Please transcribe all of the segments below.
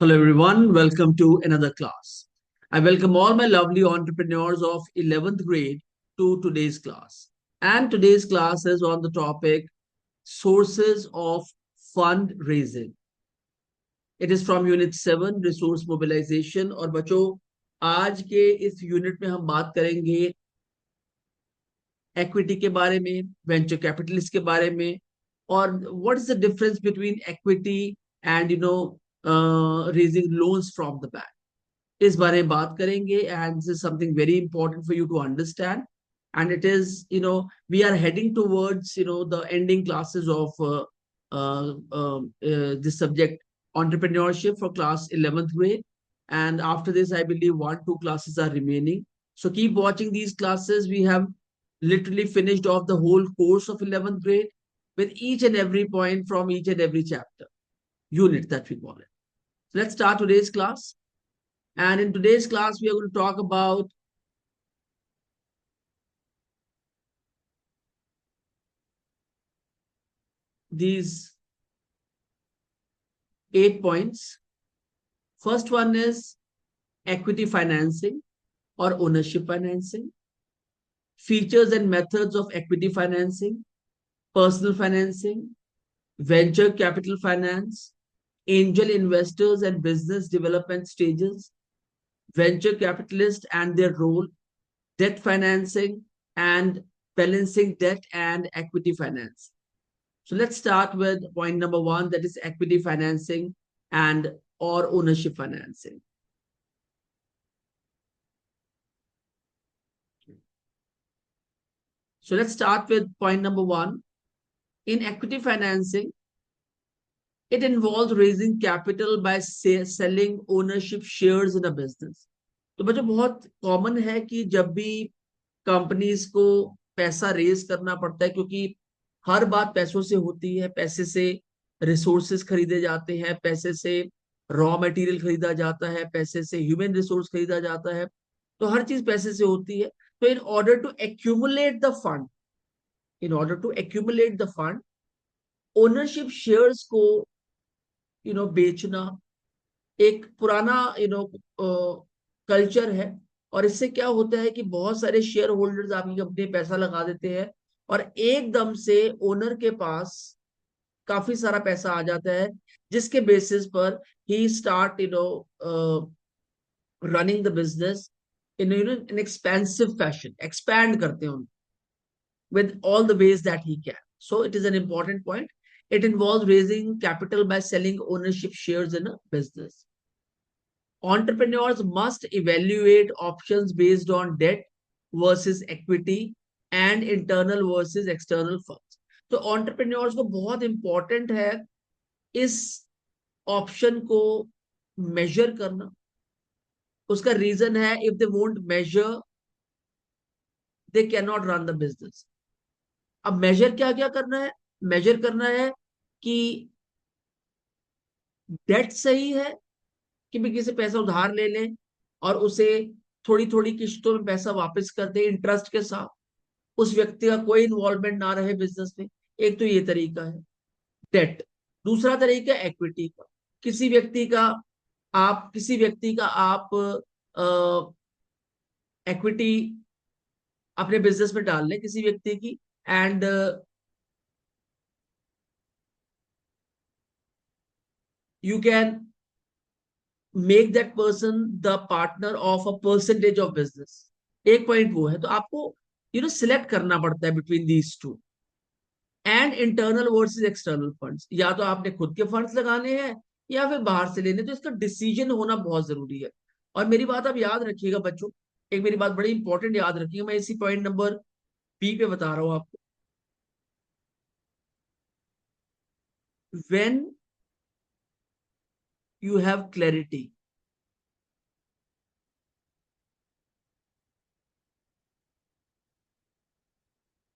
Hello, everyone. Welcome to another class. I welcome all my lovely entrepreneurs of 11th grade to today's class. And today's class is on the topic sources of fundraising. It is from Unit 7, Resource Mobilization. और बच्चों आज के इस unit में हम बात करेंगे equity के बारे में, वेंचर कैपिटलिस्ट के बारे में, और what is the difference between equity and raising loans from the bank. इस बारे में बात करेंगे and this is something very important for you to understand. And it is, we are heading towards, the ending classes of this subject, entrepreneurship, for class 11th grade. And after this, I believe 1 2 classes are remaining. So keep watching these classes. We have literally finished off the whole course of 11th grade with each and every point from each and every chapter, unit that we call it. So let's start today's class. And in today's class, we are going to talk about these 8 points. First one is equity financing or ownership financing, features and methods of equity financing, personal financing, venture capital finance, angel investors and business development stages, venture capitalists and their role, debt financing, and balancing debt and equity finance. So let's start with point number one, that is equity financing and or ownership financing. So let's start with point number one. In equity financing, it involves raising capital by selling ownership shares in a business. तो बच्चों बहुत common है कि जब भी companies को पैसा raise करना पड़ता है, क्योंकि हर बात पैसों से होती है. पैसे से रिसोर्सेज खरीदे जाते हैं, पैसे से रॉ मटेरियल खरीदा जाता है, पैसे से ह्यूमन रिसोर्स खरीदा जाता है. तो हर चीज पैसे से होती है. तो in order to accumulate the fund ownership shares को बेचना एक पुराना कल्चर है. और इससे क्या होता है कि बहुत सारे शेयर होल्डर्स आपकी कंपनी में पैसा लगा देते हैं और एकदम से ओनर के पास काफी सारा पैसा आ जाता है, जिसके बेसिस पर ही start running the business in in expensive fashion, expand करते हैं with all the ways that he can. So it is an important point. It involves raising capital by selling ownership shares in a business. Entrepreneurs must evaluate options based on debt versus equity and internal versus external funds. तो entrepreneurs को बहुत important है इस option को major करना. उसका reason है, if they won't measure they can not run the business. अब मेजर क्या क्या करना है? मेजर करना है कि डेट सही है, कि भी किसी पैसा उधार ले लें और उसे थोड़ी थोड़ी किश्तों में पैसा वापस कर दे इंटरेस्ट के साथ, उस व्यक्ति का कोई इन्वॉल्वमेंट ना रहे बिजनेस में. एक तो ये तरीका है डेट. दूसरा तरीका एक्विटी का. किसी व्यक्ति का आप इक्विटी अपने बिजनेस में डाल लें किसी व्यक्ति की, and you can make that person the partner of a percentage of business. एक पॉइंट वो है. तो आपको सिलेक्ट करना पड़ता है between these two. And internal versus external funds, या तो आपने खुद के फंड्स लगाने हैं या फिर बाहर से लेने. तो इसका डिसीजन होना बहुत जरूरी है. और मेरी बात आप याद रखिएगा बच्चों, एक मेरी बात बड़ी इंपॉर्टेंट याद रखिएगा. मैं इसी पॉइंट नंबर बी पे बता रहा हूं आपको. When you have clarity,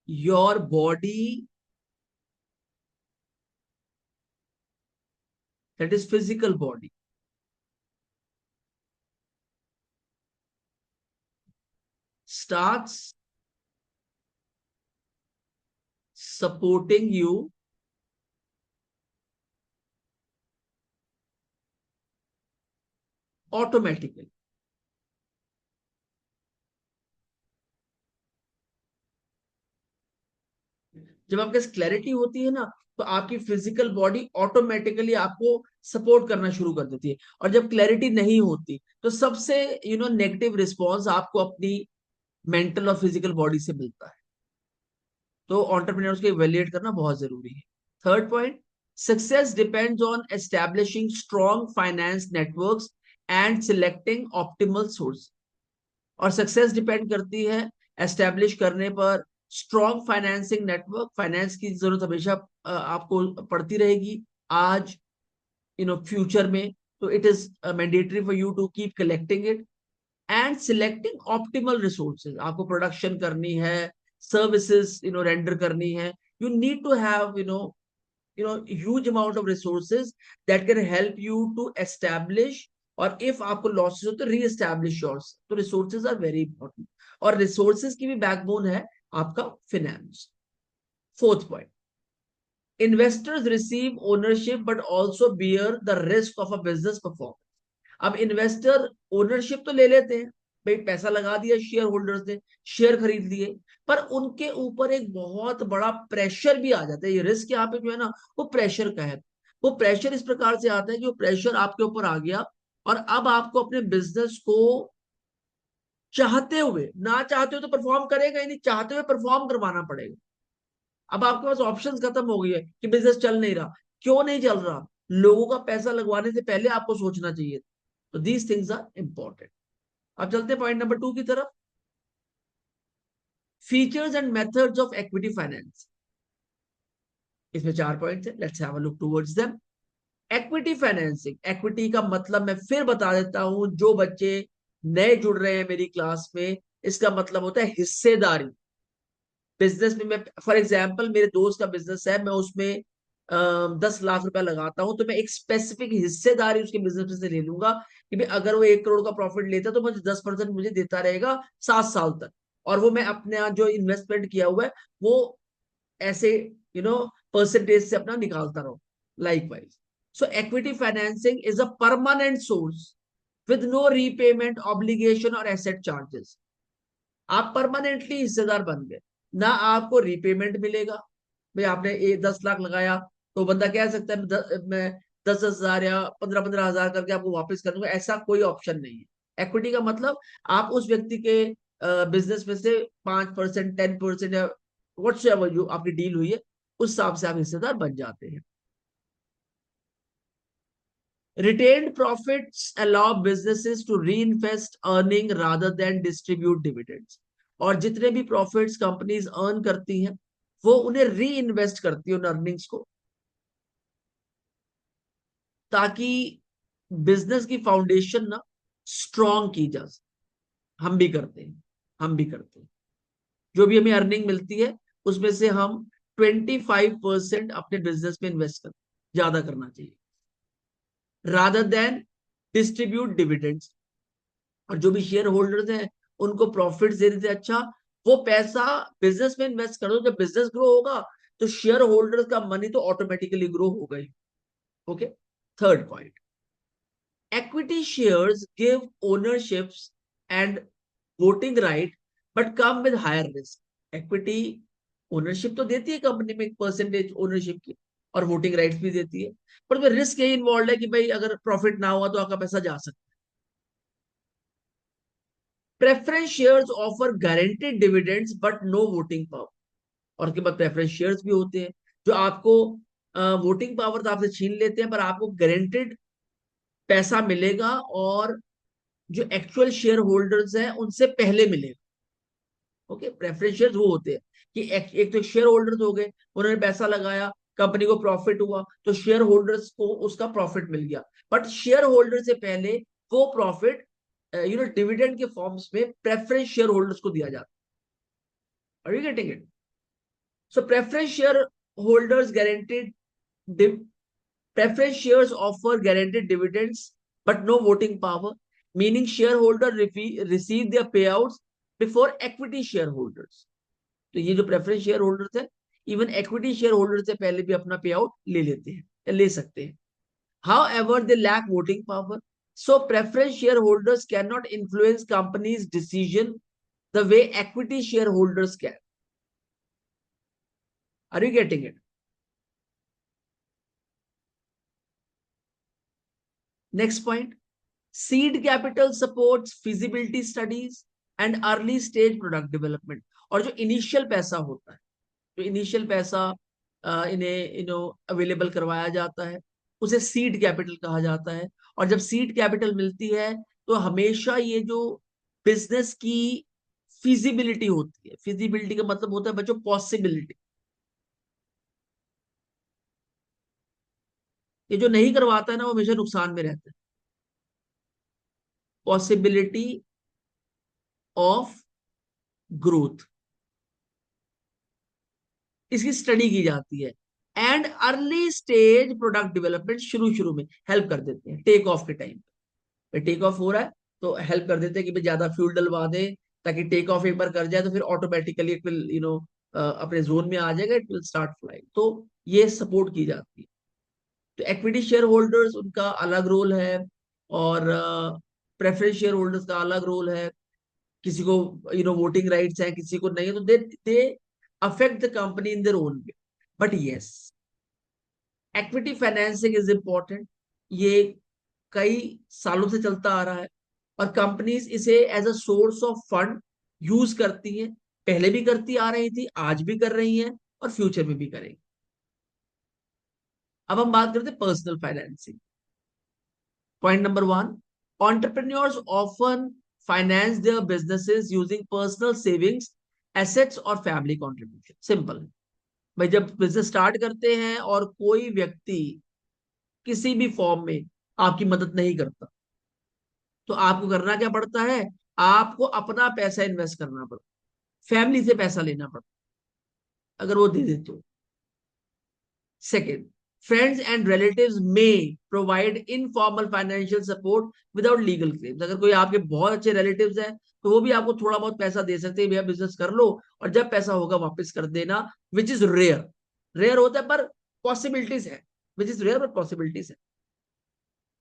your body, that is physical body, starts supporting you automatically. जब आपके पास क्लैरिटी होती है ना, तो आपकी फिजिकल बॉडी ऑटोमेटिकली आपको सपोर्ट करना शुरू कर देती है। और जब क्लैरिटी नहीं होती, तो सबसे नेगेटिव रिस्पॉन्स आपको अपनी मेंटल और फिजिकल बॉडी से मिलता है। तो ऑन्टरप्रेन्योर्स को इवेल्युएट करना बहुत जरूरी है। Third point, success depends on establishing strong finance networks and selecting optimal source. और सक्सेस डिपेंड करती है एस्टेब्लिश करने पर स्ट्रॉन्ग फाइनेंसिंग नेटवर्क। फाइनेंस की जरूरत हमेशा आपको पड़ती रहेगी, आज फ्यूचर में। तो it is mandatory for you to keep collecting it and selecting optimal resources. आपको प्रोडक्शन करनी है, सर्विसेज रेंडर करनी है, you need to have huge amount of resources that can help you to establish, और if आपको losses हो तो री-एस्टैब्लिश yours. तो रिसोर्सेज आर वेरी इंपॉर्टेंट, और रिसोर्सेज की भी बैकबोन है आपका finance. Fourth point, investors receive ownership but also bear the risk of a business performance. अब इन्वेस्टर ओनरशिप तो ले लेते हैं, भाई पैसा लगा दिया शेयर होल्डर्स ने, शेयर खरीद लिए, पर उनके ऊपर एक बहुत बड़ा प्रेशर भी आ जाता है। ये रिस्क यहाँ पे जो है ना, वो प्रेशर का है। वो प्रेशर इस प्रकार से आता है कि वो प्रेशर आपके ऊपर आ गया, और अब आपको अपने बिजनेस को चाहते हुए, ना चाहते हुए तो परफॉर्म करेगा ही नहीं, चाहते हुए परफॉर्म करवाना पड़ेगा। अब आपके पास ऑप्शंस खत्म हो गई है कि बिजनेस चल नहीं रहा। क्यों नहीं चल रहा? लोगों का पैसा लगवाने से पहले आपको सोचना चाहिए। तो दीज थिंग्स आर इंपॉर्टेंट। अब चलते पॉइंट नंबर 2 की तरफ, features and methods of equity finance. इसमें 4 पॉइंट्स है, let's have a look towards them. Equity financing, equity का मतलब मैं फिर बता देता हूं, जो बच्चे नए जुड़ रहे हैं मेरी क्लास में, इसका मतलब होता है हिस्सेदारी। बिजनेस में मैं, फॉर एग्जाम्पल मेरे दोस्त का बिजनेस है, मैं उसमें 10 लाख रुपया लगाता हूं, तो मैं एक स्पेसिफिक हिस्सेदारी उसके बिजनेस से ले लूंगा कि भाई अगर वो 1 करोड़ का प्रॉफिट लेता है तो मुझे 10% मुझे देता रहेगा 7 साल तक। और वो मैं अपने यहाँ जो इन्वेस्टमेंट किया हुआ है, वो ऐसे परसेंटेज से अपना निकालता रहो। Likewise, so equity financing is a permanent source with no repayment obligation और एसेट चार्जेस। आप परमानेंटली हिस्सेदार बन गए, ना आपको रीपेमेंट मिलेगा। भाई आपने 10 लाख लगाया, तो बंदा कह सकता है मैं 10,000 या 15,000 करके आपको वापस कर दूंगा, ऐसा कोई ऑप्शन नहीं है। इक्विटी का मतलब आप उस व्यक्ति के बिजनेस में से 5%, 10% या व्हाट्स एवर जो आपकी डील हुई है, उस हिसाब से आप हिस्सेदार बन जाते हैं। Retained profits allow businesses to reinvest earning rather than distribute dividends. और जितने भी प्रॉफिट्स कंपनीज अर्न करती हैं, वो उन्हें री इन्वेस्ट करती है उन अर्निंग्स को, ताकि बिजनेस की फाउंडेशन ना स्ट्रॉन्ग की जा सके। हम भी करते हैं, हम भी करते हैं। जो भी हमें अर्निंग मिलती है, उसमें से हम 25% अपने बिजनेस में इन्वेस्ट करते हैं, ज्यादा करना चाहिए, रादर देन डिस्ट्रीब्यूट डिविडेंड्स। और जो भी शेयर होल्डर्स हैं, उनको प्रॉफिट देने से अच्छा वो पैसा बिजनेस में इन्वेस्ट कर दो। जब बिजनेस ग्रो होगा, तो शेयर होल्डर्स का मनी तो ऑटोमेटिकली ग्रो होगा ही। Okay, third point, equity shares give ownerships and voting right but come with higher risk. equity ownership तो देती है कंपनी में, एक परसेंटेज ओनरशिप की, और वोटिंग राइट्स भी देती है, पर उसमें रिस्क यही इन्वॉल्व है कि भाई अगर प्रॉफिट ना हुआ तो आपका पैसा जा सकता है। Preference shares offer guaranteed dividends but no voting power. और उसके बाद प्रेफरेंस शेयर्स भी होते हैं, जो आपको वोटिंग पावर तो आपसे छीन लेते हैं, पर आपको गारंटेड पैसा मिलेगा, और जो एक्चुअल शेयर होल्डर्स हैं उनसे पहले मिलेगा। ओके, प्रेफरेंस शेयर्स वो होते हैं कि एक तो शेयर होल्डर्स हो गए, उन्होंने पैसा लगाया, कंपनी को प्रॉफिट हुआ, तो शेयर होल्डर्स को उसका प्रॉफिट मिल गया। बट शेयर होल्डर से पहले वो प्रॉफिट डिविडेंड के फॉर्म्स में प्रेफरेंस शेयर होल्डर्स को दिया जाता है। Are you getting it? So preference share holders guaranteed preference shares offer guaranteed dividends but no voting power, meaning shareholder receive their payouts before equity shareholders. तो ये जो preference share holders है, even equity share holder से पहले भी अपना पे out ले लेते हैं या ले सकते हैं। However they lack voting power, So preference shareholders cannot influence company's decision the way equity shareholders can. Are you getting it? Next point. Seed capital supports feasibility studies and early stage product development. और जो initial पैसा होता है, जो initial पैसा इन्हें available करवाया जाता है, उसे सीड कैपिटल कहा जाता है। और जब सीड कैपिटल मिलती है तो हमेशा ये जो बिजनेस की फिजिबिलिटी होती है, फिजिबिलिटी का मतलब होता है बच्चों पॉसिबिलिटी, ये जो नहीं करवाता है ना वो हमेशा नुकसान में रहता है। पॉसिबिलिटी ऑफ ग्रोथ, इसकी स्टडी की जाती है। And early stage product development शुरू शुरू में हेल्प कर देते हैं, टेक ऑफ के टाइम पे टेक ऑफ हो रहा है तो हेल्प कर देते हैं कि भाई ज्यादा फ्यूल डलवा दे, ताकि टेक ऑफ एक बार कर जाए तो फिर ऑटोमेटिकली इट विल अपने जोन में आ जाएगा, इट विल स्टार्ट फ्लाइंग। तो ये सपोर्ट की जाती है। तो इक्विटी शेयर होल्डर्स उनका अलग रोल है, और प्रेफरेंस शेयर होल्डर्स का अलग रोल है। किसी को वोटिंग राइट्स है, किसी को नहीं है, तो they affect the company in their own way. But yes, equity financing is important. ये कई सालों से चलता आ रहा है और कंपनीज इसे as a source of fund use करती हैं। पहले भी करती आ रही थी, आज भी कर रही हैं और फ्यूचर में भी करेंगे। अब हम बात करते हैं personal financing. Point number one, entrepreneurs often finance their businesses using personal savings, assets और फैमिली contribution। सिंपल है भाई, जब बिजनेस स्टार्ट करते हैं और कोई व्यक्ति किसी भी फॉर्म में आपकी मदद नहीं करता, तो आपको करना क्या पड़ता है? आपको अपना पैसा इन्वेस्ट करना पड़ता, फैमिली से पैसा लेना पड़ता, अगर वो दे देते हो। सेकेंड, फ्रेंड्स एंड रिलेटिव्स में provide informal financial support without legal claims. अगर कोई आपके बहुत अच्छे रिलेटिव्स हैं तो वो भी आपको थोड़ा बहुत पैसा दे सकते हैं, भैया बिजनेस कर लो और जब पैसा होगा वापस कर देना, विच इज रेयर। रेयर होता है पर पॉसिबिलिटीज है, which is rare but possibilities है।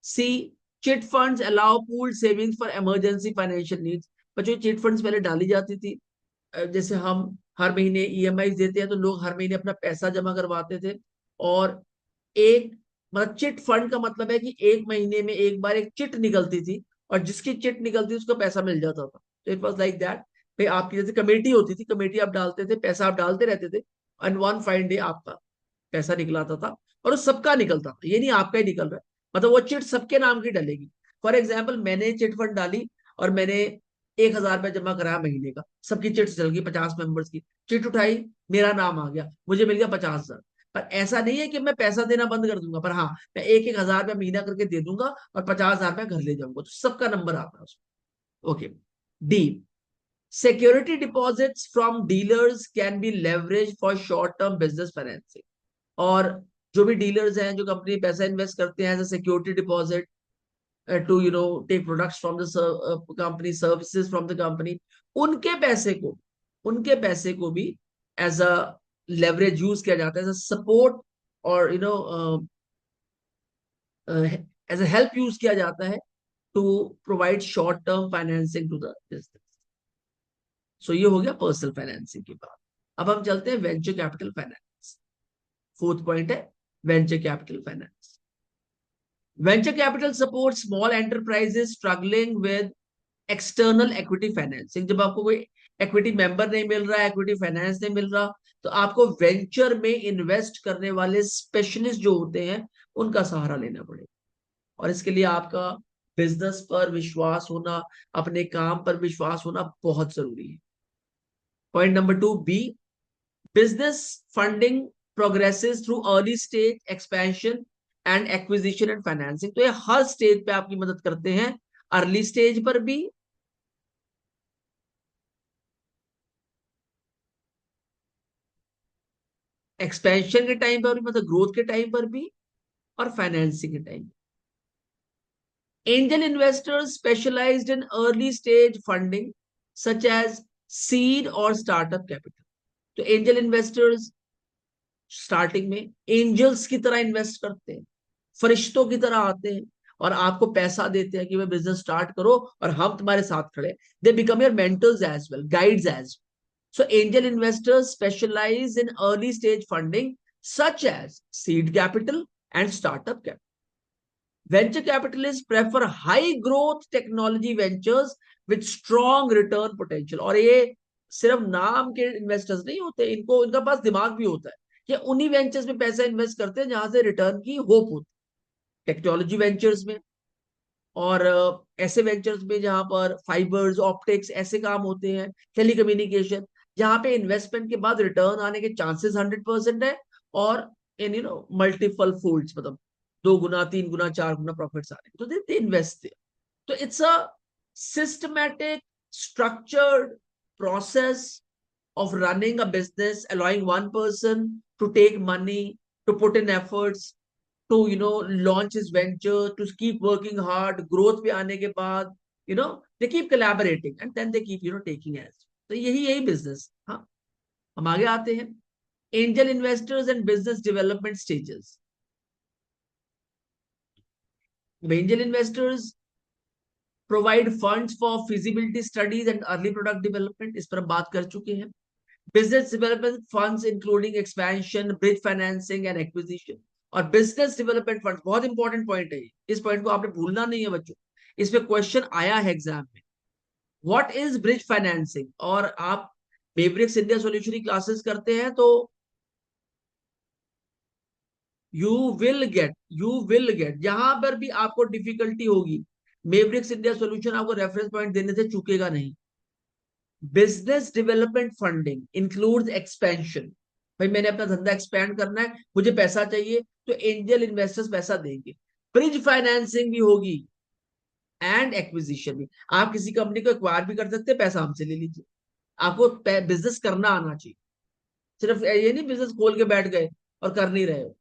See, chit funds allow pooled savings for emergency financial needs. बच्चों चिट फंड्स पहले डाली जाती थी, जैसे हम हर महीने ईएमआई देते हैं तो लोग हर महीने अपना पैसा जमा करवाते थे। और एक मतलब चिट फंड का मतलब है कि एक महीने में एक बार एक चिट निकलती थी और जिसकी चिट निकलती उसको पैसा मिल जाता था। तो इट वाज लाइक दैट। फिर आपकी जैसे कमेटी होती थी, कमेटी आप डालते थे, पैसा आप डालते रहते थे, एंड वन फाइन डे आपका पैसा निकलाता था। और वो सबका निकलता था, ये नहीं आपका ही निकल रहा है, मतलब वो चिट सबके नाम की डलेगी। फॉर एग्जाम्पल मैंने चिट फंड डाली और मैंने 1,000 रुपया जमा कराया महीने का, सबकी चिट चल गई 50 मेंबर्स की, चिट उठाई, मेरा नाम आ गया, मुझे मिल गया 50,000। पर ऐसा नहीं है कि मैं पैसा देना बंद कर दूंगा, पर हाँ मैं 1,000 रुपया महीना करके दे दूंगा और 50,000 रुपया घर ले जाऊंगा, तो सबका नंबर आता है उसमें। Okay. D, security deposits from dealers can be leverage for short term business financing. और जो भी डीलर्स हैं, जो कंपनी पैसा इन्वेस्ट करते हैं as a security deposit to take products from the company, services from the company, उनके पैसे को उनके पैसे को भी एज अ लेवरेज यूज किया जाता है, एज अ सपोर्ट, और एज अ हेल्प यूज किया जाता है to provide short term financing to the business. So ये हो गया पर्सनल फाइनेंसिंग की बात। अब हम चलते हैं venture capital finance. Fourth point है venture capital finance. Venture capital support small enterprises struggling with external equity financing. जब आपको कोई इक्विटी मेंबर नहीं मिल रहा, इक्विटी फाइनेंस नहीं मिल रहा, तो आपको वेंचर में इन्वेस्ट करने वाले स्पेशलिस्ट जो होते हैं उनका सहारा लेना पड़ेगा। और इसके लिए आपका बिजनेस पर विश्वास होना, अपने काम पर विश्वास होना बहुत जरूरी है। Point number two, B, business funding progresses through early stage expansion and acquisition and financing. तो ये हर स्टेज पे आपकी मदद करते हैं, अर्ली स्टेज पर भी, एक्सपेंशन के टाइम पर भी, मतलब ग्रोथ के टाइम पर भी, और फाइनेंसिंग के time. Angel investors specialized in early stage funding such as seed और स्टार्टअप कैपिटल। तो एंजल इन्वेस्टर्स स्टार्टिंग में एंजल्स की तरह इन्वेस्ट करते हैं, फरिश्तों की तरह आते हैं, और आपको पैसा देते हैं कि भाई बिजनेस स्टार्ट करो और हम तुम्हारे साथ खड़े, they become your mentors as well, guides as. So angel investors specialize in early stage funding such as seed capital and startup capital. Venture capitalists prefer high growth technology ventures with strong return potential. और ये सिर्फ नाम के investors नहीं होते, इनको इनका पास दिमाग भी होता है कि उन्हीं वेंचर्स में पैसा इन्वेस्ट करते हैं जहां से रिटर्न की होप होती है, टेक्नोलॉजी वेंचर्स में और ऐसे वेंचर्स में जहां पर फाइबर्स ऑप्टिक्स ऐसे काम होते हैं, टेलीकम्युनिकेशन, जहां पे इन्वेस्टमेंट के बाद रिटर्न आने के चांसेस 100% है, और इन मल्टीपल फोल्ड्स, मतलब 2 गुना 3 गुना 4 गुना प्रॉफिट्स आने, तो दे इन्वेस्ट। तो it's a systematic structured process of running a business, allowing one person to take money, to put in efforts, to launch his venture, to keep working hard, growth पे आने के बाद they keep collaborating and then they keep taking as। तो यही business। हाँ, हम आगे आते हैं, angel investors and business development stages। Angel investors provide funds for feasibility studies and early product development, इस पर हम बात कर चुके हैं। Business development funds including expansion, bridge financing and acquisition। और बिजनेस डेवलपमेंट फंड बहुत इंपॉर्टेंट पॉइंट है, इस पॉइंट को आपने भूलना नहीं है बच्चों, इसमें क्वेश्चन आया है एग्जाम में। What is bridge financing? और आप मेवरिक्स इंडिया सॉल्यूशन की क्लासेस करते हैं तो यू विल गेट जहां पर भी आपको डिफिकल्टी होगी, मेवरिक्स इंडिया सॉल्यूशन आपको रेफरेंस पॉइंट देने से चूकेगा नहीं। Business development funding includes expansion. भाई मैंने अपना धंधा एक्सपेंड करना है, मुझे पैसा चाहिए, तो एंजल इन्वेस्टर्स पैसा देंगे। ब्रिज फाइनेंसिंग भी होगी एंड एक्विजिशन भी। आप किसी कंपनी को एक्वायर भी कर सकते हैं, पैसा हमसे ले लीजिए। आपको बिजनेस करना आना चाहिए, सिर्फ ये नहीं बिजनेस खोल के बैठ गए और कर नहीं रहे हो।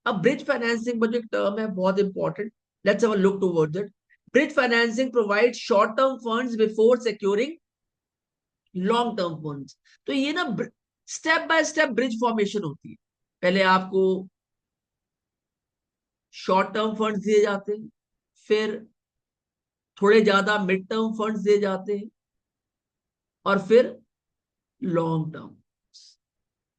अब ब्रिज फाइनेंसिंग जो एक टर्म है बहुत important, let's have a look towards it. Bridge financing provide short term funds before securing long term funds. तो ये ना step by step bridge formation होती है। पहले आपको शॉर्ट टर्म फंड्स दिए जाते हैं, फिर थोड़े ज्यादा मिड टर्म फंड्स दिए जाते हैं, और फिर लॉन्ग टर्म,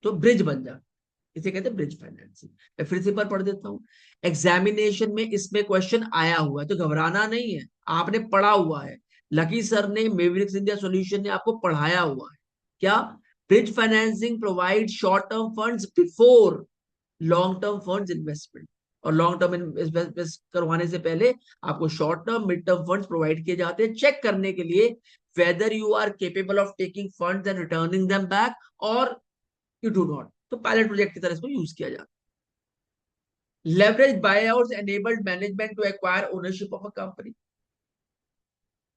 तो ब्रिज बन जाता है। इसे कहते हैं ब्रिज फाइनेंसिंग। मैं फिर से एक बार पढ़ देता हूं, एग्जामिनेशन में इसमें क्वेश्चन आया हुआ है तो घबराना नहीं है, आपने पढ़ा हुआ है, लकी सर ने, मेवरिक्स इंडिया सॉल्यूशन ने आपको पढ़ाया हुआ है। क्या? Bridge financing provide short term funds before long term funds investment. और लॉन्ग टर्म इन्वेस्ट करवाने से पहले आपको short term mid term funds provide किए जाते हैं, चेक करने के लिए whether you are capable of taking funds and returning them back और यू डू नॉट। तो पायलट प्रोजेक्ट की तरह इसको यूज किया जाता है। Leverage buyouts enabled management to acquire ownership of a company.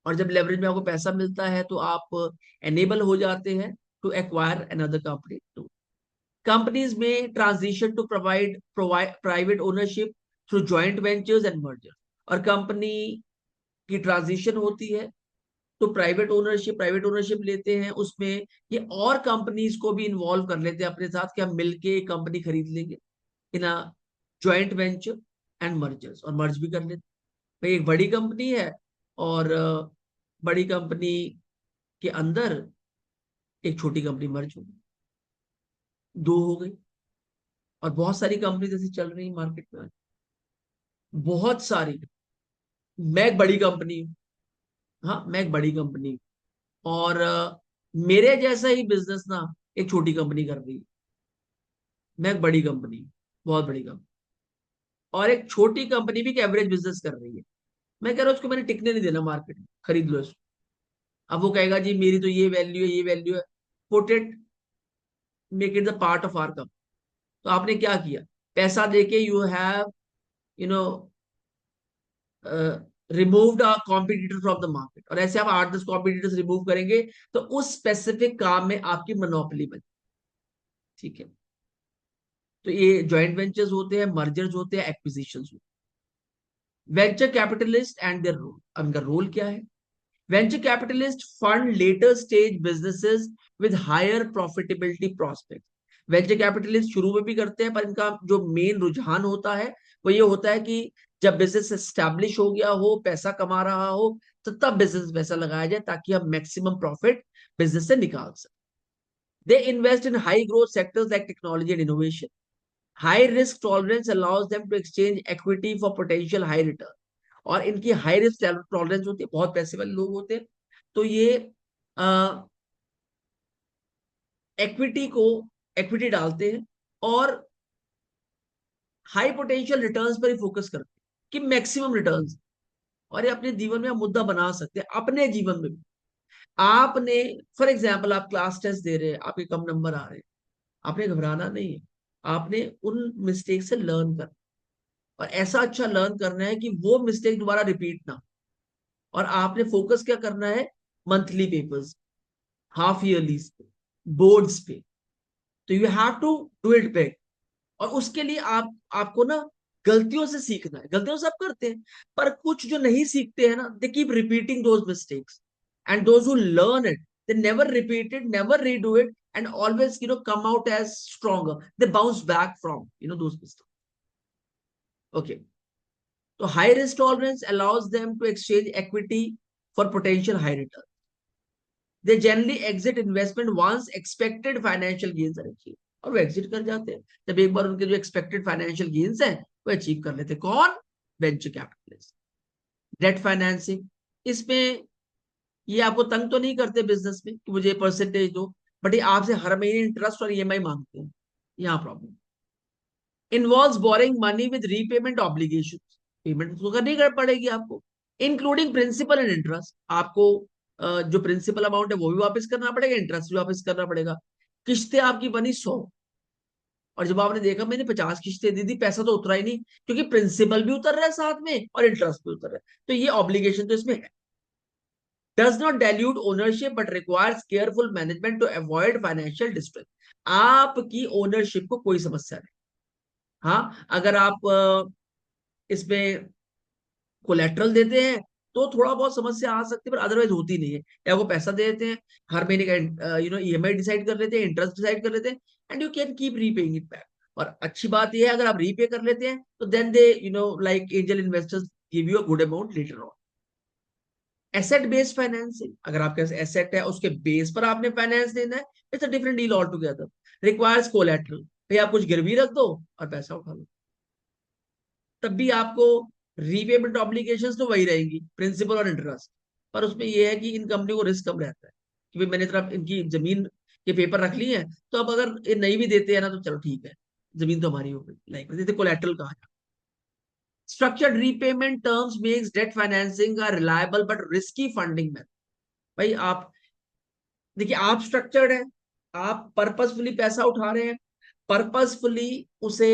और जब लेवरेज में आपको पैसा मिलता है तो आप एनेबल हो जाते हैं to acquire another company to. Companies में transition to provide private ownership through joint ventures and merger. और कंपनी की ट्रांजिशन होती है तो प्राइवेट ओनरशिप लेते हैं, उसमें ये और कंपनीज को भी इन्वॉल्व कर लेते हैं अपने साथ कि हम मिलके कंपनी खरीद लेंगे in a joint venture and mergers, और मर्ज भी कर लेते। भाई एक बड़ी कंपनी है और बड़ी कंपनी के अंदर एक छोटी कंपनी मर्ज हो गई, दो हो गई। और बहुत सारी कंपनी जैसे चल रही मार्केट में, बहुत सारी। मैं एक बड़ी कंपनी हूँ, हाँ मैं एक बड़ी कंपनी हूँ, और मेरे जैसा ही बिजनेस ना एक छोटी कंपनी कर रही है। मैं एक बड़ी कंपनी हूँ, बहुत बड़ी कंपनी, और एक छोटी कंपनी भी एक एवरेज बिजनेस कर रही है। मैं कह रहा हूँ उसको मैंने टिकने नहीं देना मार्केट में, खरीद लो इसको। अब वो कहेगा जी मेरी तो ये वैल्यू है, ये वैल्यू है, put it, make it the part of our company. तो आपने क्या किया? पैसा देके you have you know removed a competitor from the market, और ऐसे आप 8-10 कॉम्पिटिटर्स रिमूव करेंगे तो उस स्पेसिफिक काम में आपकी मोनोपोली बने। ठीक है, तो ये जॉइंट वेंचर्स होते हैं, मर्जर्स होते हैं, एक्विजिशंस होते हैं। Venture capitalist and their role. अब इनका रोल क्या है? Venture capitalist fund later stage businesses with higher profitability prospect. Venture capitalist शुरू में भी करते हैं, पर इनका जो मेन रुझान होता है वो ये होता है कि जब बिजनेस एस्टैब्लिश हो गया हो, पैसा कमा रहा हो, तो तब बिजनेस पैसा लगाया जाए ताकि हम मैक्सिमम प्रॉफिट बिजनेस से निकाल सकें. They invest in high growth sectors like technology and innovation. High risk tolerance allows them to exchange equity for potential high return. और इनकी हाई रिस्क टॉलरेंस होती है, बहुत पैसे वाले लोग होते हैं, तो ये इक्विटी डालते हैं और हाई पोटेंशियल रिटर्न्स पर ही फोकस करते हैं कि मैक्सिमम रिटर्न्स. और ये अपने जीवन में आप मुद्दा बना सकते हैं, अपने जीवन में भी. आपने फॉर एग्जाम्पल आप क्लास टेस्ट दे रहे हैं, आपके कम नंबर आ रहे हैं, आपने घबराना नहीं है. आपने उन मिस्टेक से लर्न करना, और ऐसा अच्छा लर्न करना है कि वो मिस्टेक दोबारा रिपीट ना. और आपने फोकस क्या करना है, मंथली पेपर्स, हाफ ईयरली पे, बोर्ड्स पे. तो you have to do it big. और उसके लिए आपको ना गलतियों से सीखना है. गलतियों से आप करते हैं, पर कुछ जो नहीं सीखते हैं ना, they keep repeating those mistakes. And those who learn it, they never repeat it, never redo it, and always come out as stronger. They bounce back from those mistakes. Okay. So high risk tolerance allows them to exchange equity for potential high return. They generally exit investment once expected financial gains are achieved. और वो exit कर जाते हैं जब एक बार उनके जो expected financial gains है वो अचीव कर लेते हैं. कौन? Venture capitalist. डेट फाइनेंसिंग, इसमें ये आपको तंग तो नहीं करते बिजनेस में कि मुझे परसेंटेज दो, बट ये आपसे हर महीने इंटरेस्ट और ईएमआई मांगते हैं. यहाँ problem. Involves boring money with repayment obligation. Payment तो करनी कर पड़ेगी आपको, इंक्लूडिंग प्रिंसिपल एंड इंटरेस्ट. आपको जो प्रिंसिपल अमाउंट है वो भी वापस करना पड़ेगा, इंटरेस्ट भी वापस करना पड़ेगा. किस्तें आपकी बनी 100, और जब आपने देखा मैंने 50 किस्तें दी थी, पैसा तो उतरा ही नहीं, क्योंकि प्रिंसिपल भी उतर रहा है साथ में और इंटरेस्ट भी उतर रहा है. तो ये ऑब्लिगेशन तो इसमें है. Does not dilute ownership but requires careful management to avoid financial distress. आपकी ओनरशिप को कोई समस्या नहीं. हाँ, अगर आप इसमें कोलेट्रल देते हैं तो थोड़ा बहुत समस्या आ सकती है, पर अदरवाइज होती नहीं है. या वो पैसा दे देते हैं, हर महीने का ईएमआई डिसाइड कर लेते हैं, इंटरेस्ट डिसाइड कर लेते हैं, and you can keep repaying it back. और अच्छी बात यह है, अगर आप रीपे कर लेते हैं तो then they like angel investors give you a good amount later on. Asset based financing, अगर आपके पास एसेट है उसके बेस पर आपने फाइनेंस देना है, it's a different deal all together. Requires collateral, भाई आप कुछ गिरवी रख दो और पैसा उठा लो. तब भी आपको रीपेमेंट ऑब्लिगेशंस तो वही रहेंगी, प्रिंसिपल और इंटरेस्ट. पर उसमें यह है कि इन कंपनी को रिस्क कम रहता है कि भाई मैंने तरफ इनकी जमीन के पेपर रख लिए हैं, तो अब अगर ये नहीं भी देते हैं ना तो चलो ठीक है, जमीन तो हमारी हो गई. लाइक जैसे कोलेट्रल कहा जाए. Structured repayment terms makes debt financing का reliable but risky funding method. भाई आप देखिए, आप स्ट्रक्चर्ड है, आप पर्पसफुली पैसा उठा रहे हैं, पर्पसफुली उसे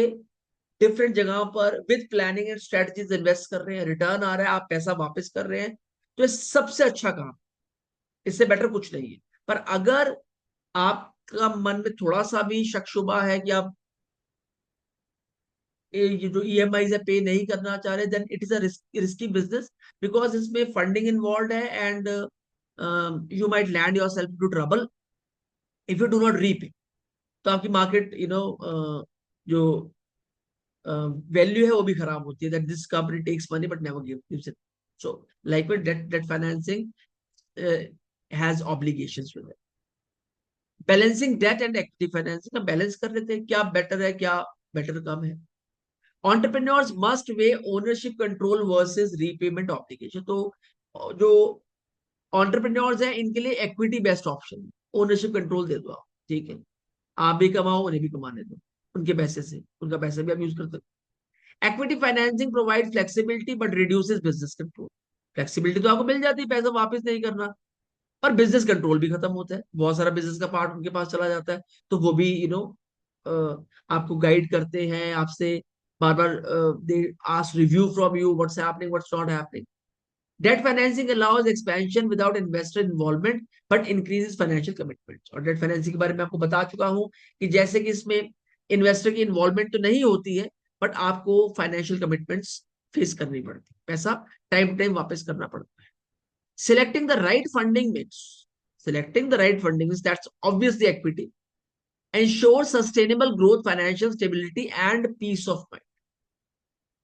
डिफरेंट जगहों पर with planning and strategies invest कर रहे हैं, रिटर्न आ रहा है, आप पैसा वापस कर रहे हैं, तो ये सबसे अच्छा काम. इससे बेटर कुछ नहीं है. पर अगर आपका मन में थोड़ा सा भी शक शुबा है कि आप ये जो ईएमआई है पे नहीं करना चाह रहे, then it is a risky business, because इसमें फंडिंग इन्वॉल्व है, and you might land yourself to trouble if you do not repay. तो आपकी मार्केट जो वैल्यू है वो भी खराब होती है. That this company takes money but never gives it. So like with debt financing has obligations with it. Balancing debt and equity financing का बैलेंस कर लेते हैं, क्या बेटर है, क्या बेटर कम है. Entrepreneurs must weigh ownership control versus repayment obligation. तो जो entrepreneurs हैं इनके लिए equity best option, ownership control दे दो आप, ठीक है, आप भी कमाओ उन्हें भी कमाने दो, उनके पैसे से उनका पैसा भी आप यूज कर सकते. Equity financing provide flexibility but reduces business control. Flexibility तो आपको मिल जाती है, पैसा वापस नहीं करना, पर बिजनेस कंट्रोल भी खत्म होता है, बहुत सारा बिजनेस का पार्ट उनके पास चला जाता है. तो वो भी आपको गाइड करते हैं, आपसे बार बार they ask review from you, what's happening, what's not happening. Debt financing allows expansion without investor involvement but increases financial commitment. और डेट फाइनेंसिंग के बारे में आपको बता चुका हूं कि जैसे कि इसमें इन्वेस्टर की इन्वॉल्वमेंट तो नहीं होती है, बट आपको फाइनेंशियल कमिटमेंट्स फेस करनी पड़ती है, पैसा टाइम टू टाइम वापस करना पड़ता है. Selecting the right funding mix. Selecting the right funding mix, that's obviously equity. Ensure sustainable growth, financial stability and peace of mind.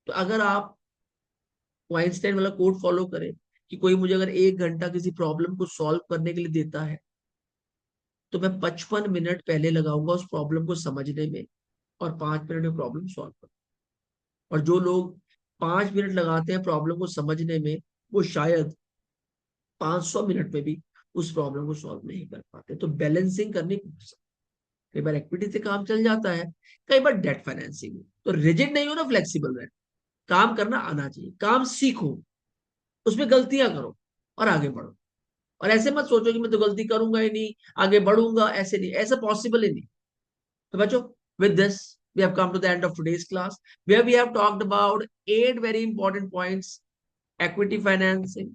तो अगर आप वो आइंस्टाइन वाला कोड फॉलो करें कि कोई मुझे अगर 1 घंटा किसी प्रॉब्लम को सॉल्व करने के लिए देता है तो मैं 55 मिनट पहले लगाऊंगा उस प्रॉब्लम को समझने में और 5 मिनट में प्रॉब्लम सॉल्व करूँ। और जो लोग 5 मिनट लगाते हैं प्रॉब्लम को समझने में, वो शायद 500 मिनट में भी उस प्रॉब्लम को सॉल्व नहीं कर पाते। तो बैलेंसिंग करनी, कई बार इक्विटी से काम चल जाता है, कई बार डेट फाइनेंसिंग। तो रिजिड नहीं हो ना, फ्लेक्सिबल रहे, काम करना आना चाहिए, काम सीखो, उसमें गलतियां करो और आगे बढ़ो। और ऐसे मत सोचो कि मैं तो गलती करूंगा ही नहीं, आगे बढ़ूंगा, ऐसे नहीं, ऐसा पॉसिबल ही नहीं। तो बच्चों, with this we have come to the end of today's class, where we have talked about 8 very important points: equity financing,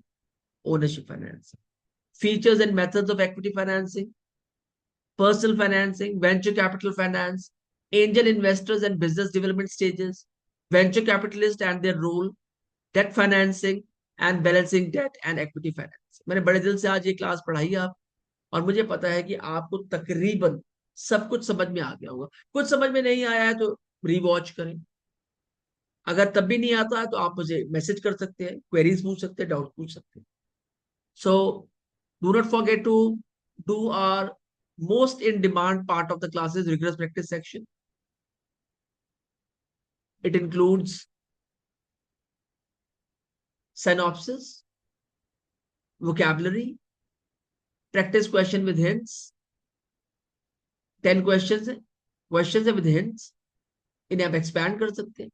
ownership financing, features and methods of equity financing, personal financing, venture capital finance, angel investors and business development stages, venture capitalists and their role, debt financing, and balancing debt and equity finance. मैंने बड़े दिल से आज ये class पढ़ाई आप, और मुझे पता है कि आपको तकरीबन सब कुछ समझ में आ गया होगा। कुछ समझ में नहीं आया है तो रीवॉच करें। अगर तब भी नहीं आता है तो आप मुझे मैसेज कर सकते हैं, क्वेरीज पूछ सकते हैं, डाउट पूछ सकते हैं। So do not forget to do our most in demand part of the classes rigorous practice section. It includes synopsis, vocabulary, practice question with hints, 10 questions है with hints, इन्हें आप expand कर सकते हैं।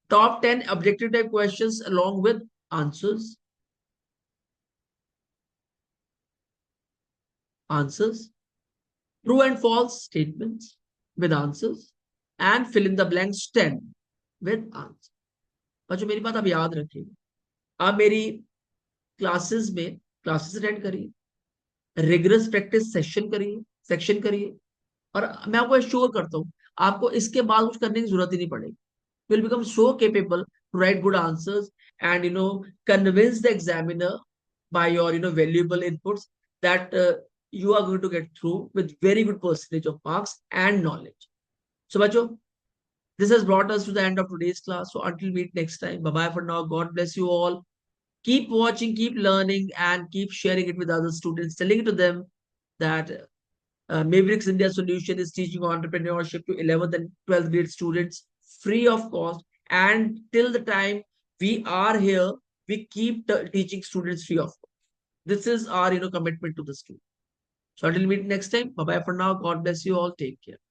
Top 10 objective type questions along with answers, true and false statements with answers, and fill in the blanks 10 with answer. बच्चों मेरी बात आप याद रखिएगा, आप मेरी क्लासेस अटेंड करिए, रिगरस प्रैक्टिस सेक्शन करिए, और मैं आपको श्योर करता हूं आपको इसके बाद कुछ करने की जरूरत ही नहीं पड़ेगी। Will become so capable to write good answers and convince the examiner by your valuable inputs that you are going to get through with very good percentage of marks and knowledge. So bacho, this has brought us to the end of today's class. So until we meet next time, bye bye for now. God bless you all. Keep watching, keep learning, and keep sharing it with other students, telling it to them that Mavericks India Solution is teaching entrepreneurship to 11th and 12th grade students free of cost. And till the time we are here, we keep teaching students free of cost. This is our commitment to the student. So until we meet next time, bye bye for now. God bless you all. Take care.